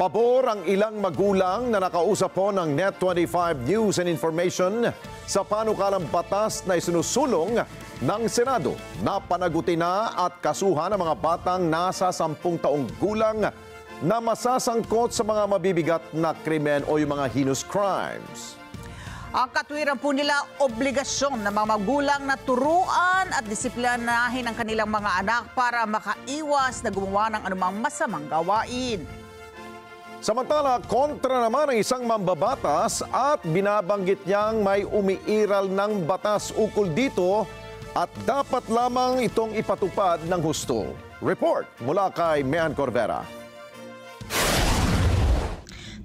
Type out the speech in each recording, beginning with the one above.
Pabor ang ilang magulang na nakausap po ng Net25 News and Information sa panukalang batas na isinusulong ng Senado na panagutin na at kasuhan ang mga batang nasa 10 taong gulang na masasangkot sa mga mabibigat na krimen o yung mga heinous crimes. Ang katwiran po nila, obligasyon ng mga magulang na turuan at disiplinahin ang kanilang mga anak para makaiwas na gumawa ng anumang masamang gawain. Samantala, kontra naman ang isang mambabatas at binabanggit niyang may umiiral ng batas ukol dito at dapat lamang itong ipatupad ng husto. Report mula kay Mean Corvera.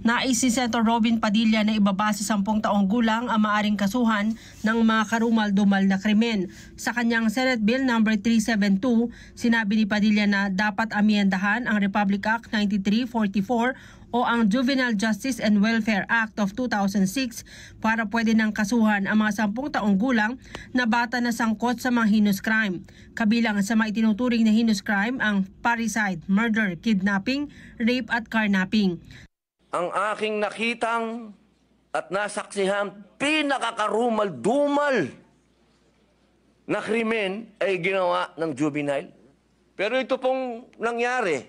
Nais si Senator Robin Padilla na ibaba sa 10 taong gulang ang maaring kasuhan ng mga karumal-dumal na krimen. Sa kanyang Senate Bill No. 372, sinabi ni Padilla na dapat amyendahan ang Republic Act 9344 o ang Juvenile Justice and Welfare Act of 2006 para pwede nang kasuhan ang mga 10 taong gulang na bata na sangkot sa mga heinous crime. Kabilang sa mga itinuturing na heinous crime ang parricide, murder, kidnapping, rape at carnapping. Ang aking nakitang at nasaksihan pinakakarumal-dumal na krimen ay ginawa ng juvenile. Pero ito pong nangyari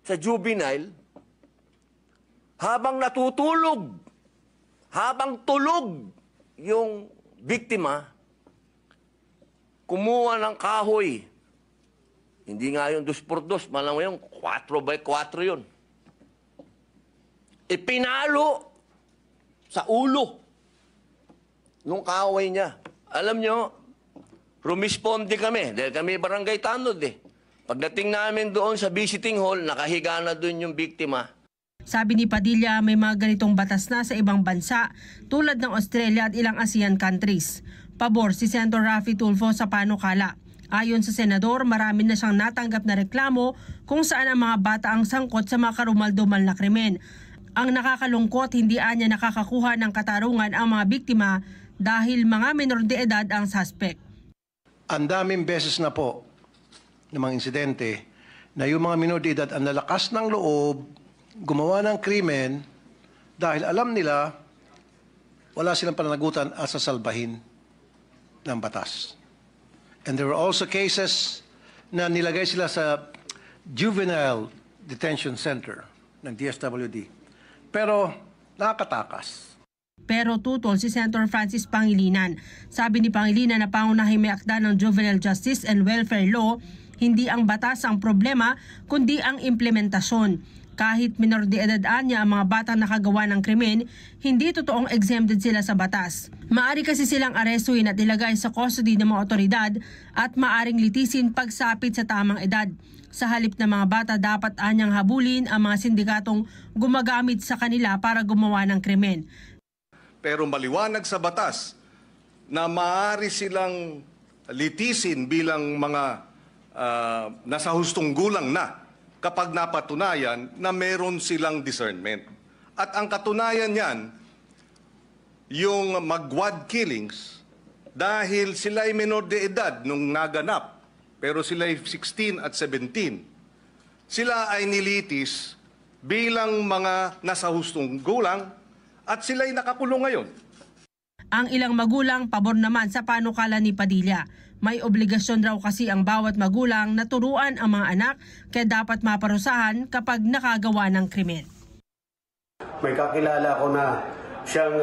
sa juvenile, habang natutulog, habang tulog yung biktima, kumuha ng kahoy. Hindi nga yung 2x2, malam mo yung 4x4 yun. Ipinalo sa ulo nung kaaway niya. Alam nyo, rumisponde kami dahil kami barangay tanod eh. Pagdating namin doon sa visiting hall, nakahiga na doon yung biktima. Sabi ni Padilla, may mga ganitong batas na sa ibang bansa tulad ng Australia at ilang ASEAN countries. Pabor si Senator Raffy Tulfo sa panukala. Ayon sa senador, marami na siyang natanggap na reklamo kung saan ang mga bata ang sangkot sa mga karumal-dumal na krimen. Ang nakakalungkot, hindi anya nakakakuha ng katarungan ang mga biktima dahil mga menor de edad ang suspect. Ang daming beses na po ng mga insidente na yung mga menor de edad ang lalakas ng loob, gumawa ng krimen dahil alam nila wala silang pananagutan at sasalbahin ng batas. And there were also cases na nilagay sila sa Juvenile Detention Center ng DSWD. Pero nakakatakas. Pero tutol si Senator Francis Pangilinan. Sabi ni Pangilinan na pangunahing may akda ng Juvenile Justice and Welfare Law, hindi ang batas ang problema, kundi ang implementasyon. Kahit minor de edad anya ang mga batang nakagawa ng krimen, hindi totoong exempted sila sa batas. Maari kasi silang arestuhin at ilagay sa custody ng mga otoridad at maaring litisin pagsapit sa tamang edad. Sa halip na mga bata, dapat anyang habulin ang mga sindikatong gumagamit sa kanila para gumawa ng krimen. Pero maliwanag sa batas na maaari silang litisin bilang mga nasa hustong gulang na kapag napatunayan na meron silang discernment. At ang katunayan niyan, yung magwad killings, dahil sila ay menor de edad nung naganap, pero sila ay 16 at 17, sila ay nilitis bilang mga nasa hustong gulang at sila ay nakakulong ngayon. Ang ilang magulang pabor naman sa panukala ni Padilla. May obligasyon raw kasi ang bawat magulang na turuan ang mga anak kaya dapat maparusahan kapag nakagawa ng krimen. May kakilala ko na siyang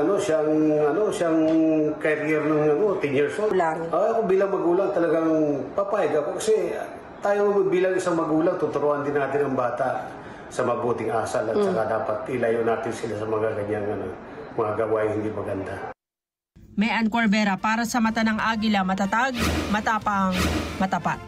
career ng 10 years old. Ako bilang magulang talagang papayag ako kasi tayo bilang isang magulang tuturuan din natin ang bata sa mabuting asal at saka dapat ilayo natin sila sa mga ganyang mga gawain hindi maganda. Mean Corvera para sa Mata ng Agila, matatag, matapang, matapat.